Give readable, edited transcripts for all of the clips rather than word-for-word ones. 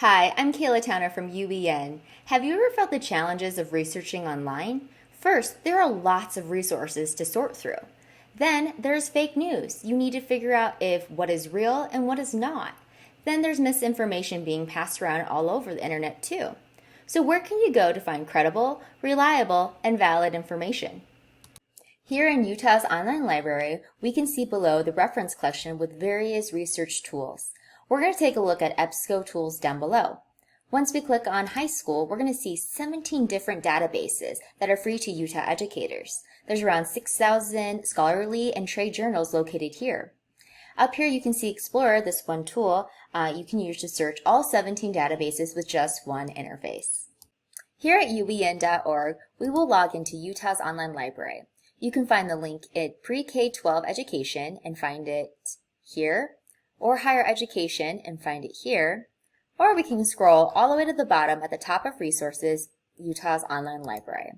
Hi, I'm Kayla Towner from UBN. Have you ever felt the challenges of researching online? First, there are lots of resources to sort through. Then there's fake news. You need to figure out if what is real and what is not. Then there's misinformation being passed around all over the internet too. So where can you go to find credible, reliable, and valid information? Here in Utah's online library, we can see below the reference collection with various research tools. We're going to take a look at EBSCO tools down below. Once we click on high school, we're going to see 17 different databases that are free to Utah educators. There's around 6,000 scholarly and trade journals located here. Up here you can see Explorer, this one tool you can use to search all 17 databases with just one interface. Here at ubn.org, we will log into Utah's online library. You can find the link at Pre-K-12 Education and find it here, or Higher Education and find it here, or we can scroll all the way to the bottom at the top of Resources, Utah's online library.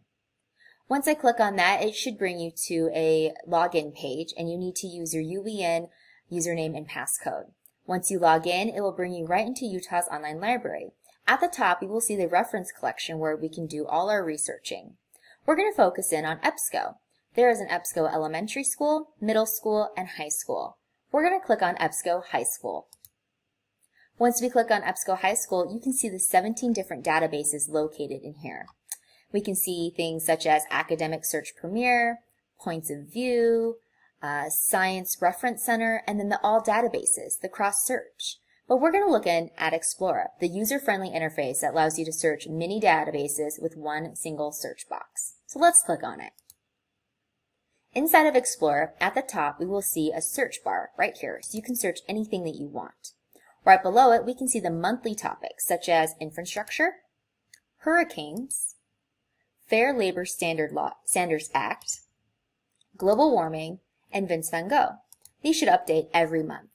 Once I click on that, it should bring you to a login page, and you need to use your UBN username and passcode. Once you log in, it will bring you right into Utah's online library. At the top, you will see the reference collection where we can do all our researching. We're going to focus in on EBSCO. There is an EBSCO Elementary School, Middle School, and High School. We're going to click on EBSCO High School. Once we click on EBSCO High School, you can see the 17 different databases located in here. We can see things such as Academic Search Premier, Points of View, Science Reference Center, and then the All Databases, the Cross Search. But we're going to look at Explorer, the user-friendly interface that allows you to search many databases with one single search box. So let's click on it. Inside of Explorer, at the top, we will see a search bar right here, so you can search anything that you want. Right below it, we can see the monthly topics, such as infrastructure, hurricanes, Fair Labor Standards Act, global warming, and Vince Van Gogh. These should update every month.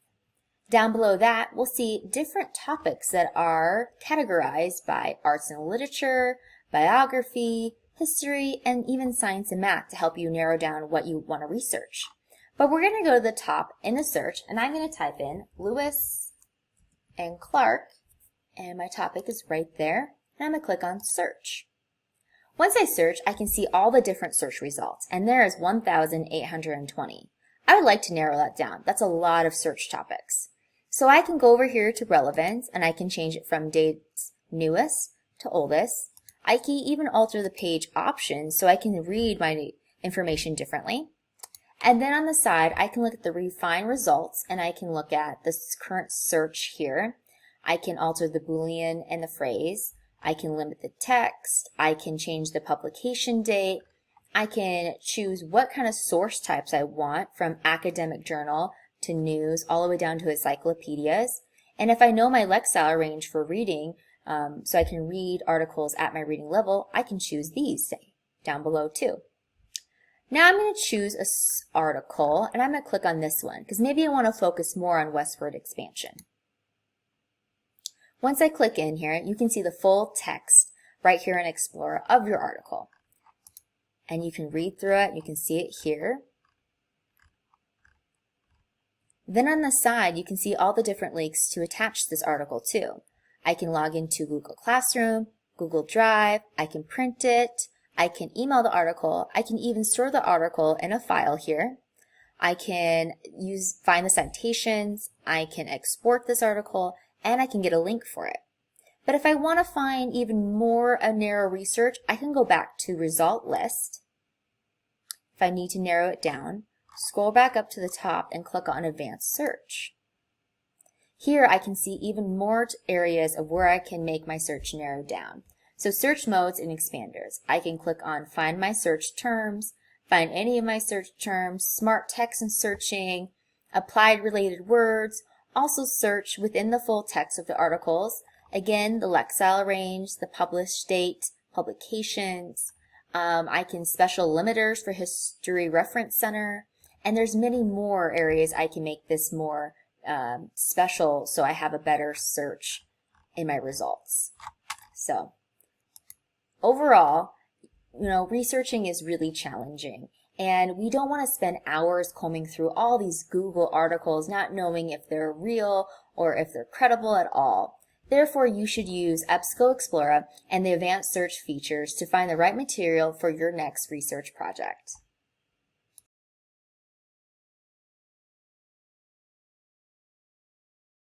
Down below that, we'll see different topics that are categorized by arts and literature, biography, history, and even science and math to help you narrow down what you want to research. But we're going to go to the top in the search, and I'm going to type in Lewis and Clark, and my topic is right there, and I'm going to click on search. Once I search, I can see all the different search results, and there is 1,820. I would like to narrow that down. That's a lot of search topics. So I can go over here to relevance, and I can change it from dates newest to oldest. I can even alter the page options so I can read my information differently. And then on the side, I can look at the refine results, and I can look at the current search here. I can alter the Boolean and the phrase. I can limit the text. I can change the publication date. I can choose what kind of source types I want, from academic journal to news, all the way down to encyclopedias. And if I know my Lexile range for reading, so I can read articles at my reading level, I can choose these, say, down below too. Now I'm going to choose an article, and I'm going to click on this one, because maybe I want to focus more on westward expansion. Once I click in here, you can see the full text right here in Explorer of your article. And you can read through it, you can see it here. Then on the side, you can see all the different links to attach this article to. I can log into Google Classroom, Google Drive, I can print it, I can email the article, I can even store the article in a file here. I can find the citations, I can export this article, and I can get a link for it. But if I want to find even more narrow research, I can go back to Result List. If I need to narrow it down, scroll back up to the top and click on Advanced Search. Here I can see even more areas of where I can make my search narrow down. So search modes and expanders. I can click on Find My Search Terms, find any of my search terms, Smart Text and Searching, Applied Related Words, also search within the full text of the articles. Again, the Lexile range, the published date, publications. I can special limiters for History Reference Center, and there's many more areas I can make this more special so I have a better search in my results. So overall, researching is really challenging, and we don't want to spend hours combing through all these Google articles not knowing if they're real or if they're credible at all. Therefore, you should use EBSCO Explorer and the advanced search features to find the right material for your next research project.